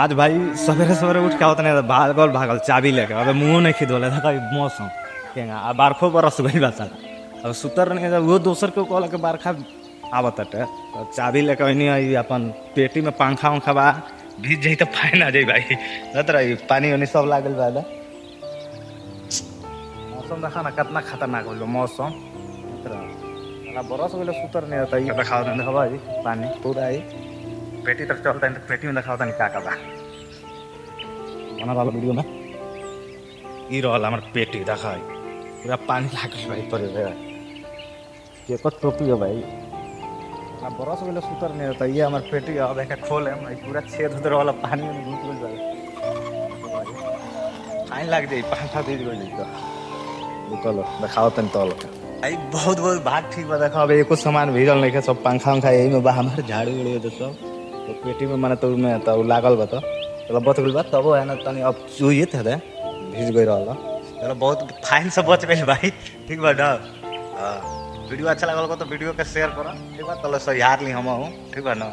आज भाई सवेरे सवेरे उठ के होता नहीं भागल भागल चाबी लेके अब मुँह नहीं खिदोले था मौसम केगा आ बारखो बरस गई बा साला अब सुतर नहीं वो दोसर के कहल के बारखा आवत हटे तो चाबी लेके अनी आई अपन पेटी में पंखा उंखा बा भीज जाई तो फाइन आ जाई भाई जत रही पानी उनी सब लागल बा मौसम देखा ना कितना खतरनाक हो मौसम बरस गए सुतर नहीं आता ये दिखाओ देखा भाई पानी पूरा आई पेटी तक चलता है तो पेटी में दिखाओ नहीं का बा बना वाला वीडियो में ई रहल हमर पेटी दिखाई पूरा पानी लागल भाई पर ये को टोपी है भाई ना बरस गए सुतर नहीं होता ये हमार पेटी अब एक खोले हम पूरा छेद उधर वाला पानी में घुस गल जाए फाइन लाग जाई पंखा दे गई तो चलो दिखाओ तन तल भाई बहुत बहुत बात ठीक बा देखा अब एको सामान भीजल नहीं है सब पंखा उंखा यही में बा हमार झाड़ू उड़ी तो सब तो पेटी में माने तो में तो लागल बा तो चलो बच गइल बा तब है ना तनी अब चुइए थे दे भीज गई रहल चलो बहुत फाइन से बच गइल भाई ठीक बा ना वीडियो अच्छा लगल तो वीडियो के शेयर करो ठीक बा चलो सही हार ली हम ठीक बा ना।